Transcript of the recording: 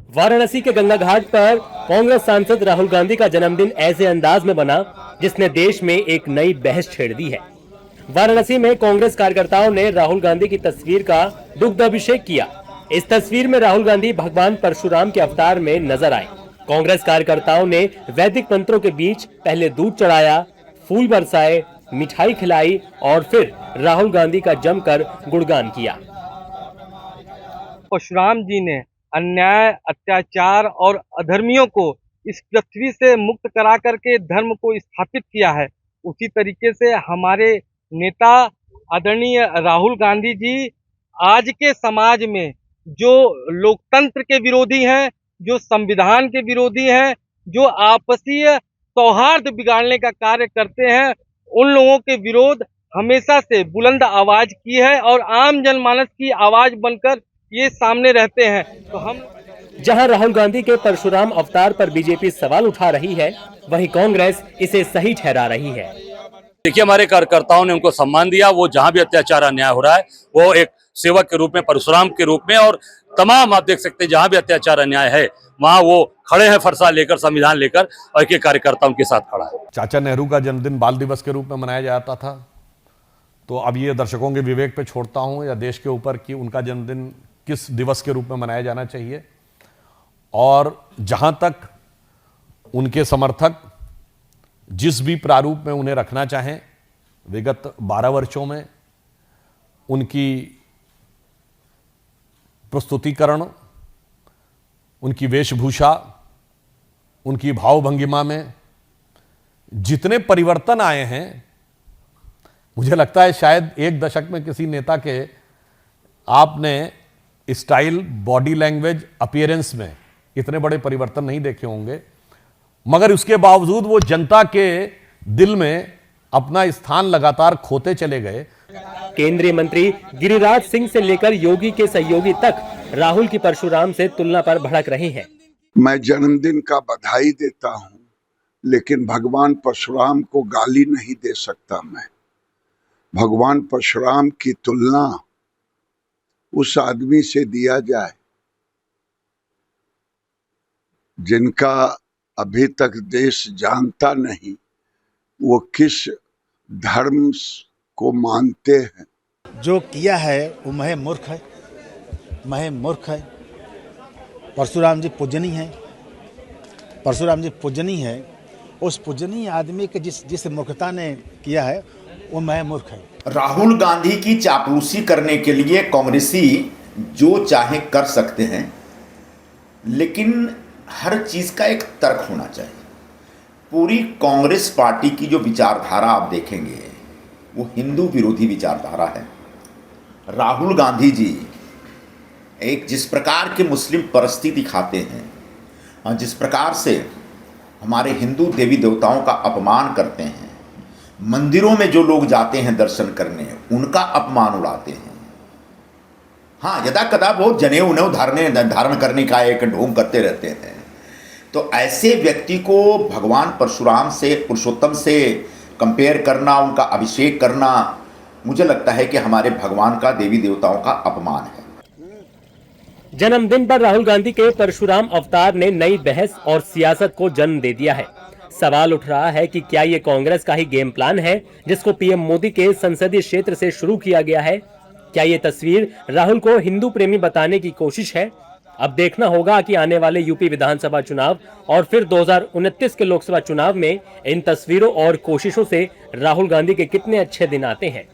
वाराणसी के गंगा घाट पर कांग्रेस सांसद राहुल गांधी का जन्मदिन ऐसे अंदाज में बना जिसने देश में एक नई बहस छेड़ दी है। वाराणसी में कांग्रेस कार्यकर्ताओं ने राहुल गांधी की तस्वीर का दुग्धाभिषेक किया। इस तस्वीर में राहुल गांधी भगवान परशुराम के अवतार में नजर आए। कांग्रेस कार्यकर्ताओं ने वैदिक मंत्रों के बीच पहले दूध चढ़ाया, फूल बरसाए, मिठाई खिलाई और फिर राहुल गांधी का जमकर गुणगान किया। परशुराम जी ने अन्याय, अत्याचार और अधर्मियों को इस पृथ्वी से मुक्त करा करके धर्म को स्थापित किया है। उसी तरीके से हमारे नेता आदरणीय राहुल गांधी जी आज के समाज में जो लोकतंत्र के विरोधी हैं, जो संविधान के विरोधी हैं, जो आपसी सौहार्द बिगाड़ने का कार्य करते हैं, उन लोगों के विरोध हमेशा से बुलंद आवाज की है और आम जनमानस की आवाज बनकर ये सामने रहते हैं। तो हम जहां राहुल गांधी के परशुराम अवतार पर बीजेपी सवाल उठा रही है, वहीं कांग्रेस इसे सही ठहरा रही है। देखिए, हमारे कार्यकर्ताओं ने उनको सम्मान दिया। वो जहां भी अत्याचार अन्याय हो रहा है, वो एक सेवक के रूप में, परशुराम के रूप में, और तमाम आप देख सकते हैं जहां भी अत्याचार अन्याय है वहां वो खड़े हैं, फरसा लेकर, संविधान लेकर, और एक कार्यकर्ता उनके साथ खड़ा है। चाचा नेहरू का जन्मदिन बाल दिवस के रूप में मनाया जाता था, तो अब ये दर्शकों के विवेक पे छोड़ता हूं या देश के ऊपर कि उनका जन्मदिन किस दिवस के रूप में मनाया जाना चाहिए। और जहां तक उनके समर्थक जिस भी प्रारूप में उन्हें रखना चाहें, विगत 12 वर्षों में उनकी प्रस्तुतिकरण, उनकी वेशभूषा, उनकी भावभंगिमा में जितने परिवर्तन आए हैं, मुझे लगता है शायद एक दशक में किसी नेता के आपने स्टाइल, बॉडी लैंग्वेज, अपीयरेंस में इतने बड़े परिवर्तन नहीं देखे होंगे। मगर उसके बावजूद वो जनता के दिल में अपना स्थान लगातार खोते चले गए। केंद्रीय मंत्री गिरिराज सिंह से लेकर योगी के सहयोगी तक राहुल की परशुराम से तुलना पर भड़क रहे हैं। मैं जन्मदिन का बधाई देता हूं, लेकिन भगवान परशुराम को गाली नहीं दे सकता। मैं भगवान परशुराम की तुलना उस आदमी से दिया जाए जिनका अभी तक देश जानता नहीं वो किस धर्म को मानते हैं। जो किया है वो महज मूर्ख है। परशुराम जी पूजनीय है, परशुराम जी पूजनीय है। उस पूजनीय आदमी के जिस मूर्खता ने किया है वो महज मूर्ख है। राहुल गांधी की चापलूसी करने के लिए कांग्रेसी जो चाहे कर सकते हैं, लेकिन हर चीज का एक तर्क होना चाहिए। पूरी कांग्रेस पार्टी की जो विचारधारा आप देखेंगे वो हिंदू विरोधी विचारधारा है। राहुल गांधी जी एक जिस प्रकार के मुस्लिम परस्ती दिखाते हैं और जिस प्रकार से हमारे हिंदू देवी देवताओं का अपमान करते हैं, मंदिरों में जो लोग जाते हैं दर्शन करने उनका अपमान उड़ाते हैं। हाँ, यदा कदा वो जनेऊ धारण करने का एक ढोंग करते रहते हैं। तो ऐसे व्यक्ति को भगवान परशुराम से, पुरुषोत्तम से कंपेयर करना, उनका अभिषेक करना, मुझे लगता है कि हमारे भगवान का, देवी देवताओं का अपमान है। जन्मदिन पर राहुल गांधी के परशुराम अवतार ने नई बहस और सियासत को जन्म दे दिया है। सवाल उठ रहा है कि क्या ये कांग्रेस का ही गेम प्लान है जिसको पीएम मोदी के संसदीय क्षेत्र से शुरू किया गया है? क्या ये तस्वीर राहुल को हिंदू प्रेमी बताने की कोशिश है? अब देखना होगा कि आने वाले यूपी विधानसभा चुनाव और फिर 2029 के लोकसभा चुनाव में इन तस्वीरों और कोशिशों से राहुल गांधी के कितने अच्छे दिन आते हैं।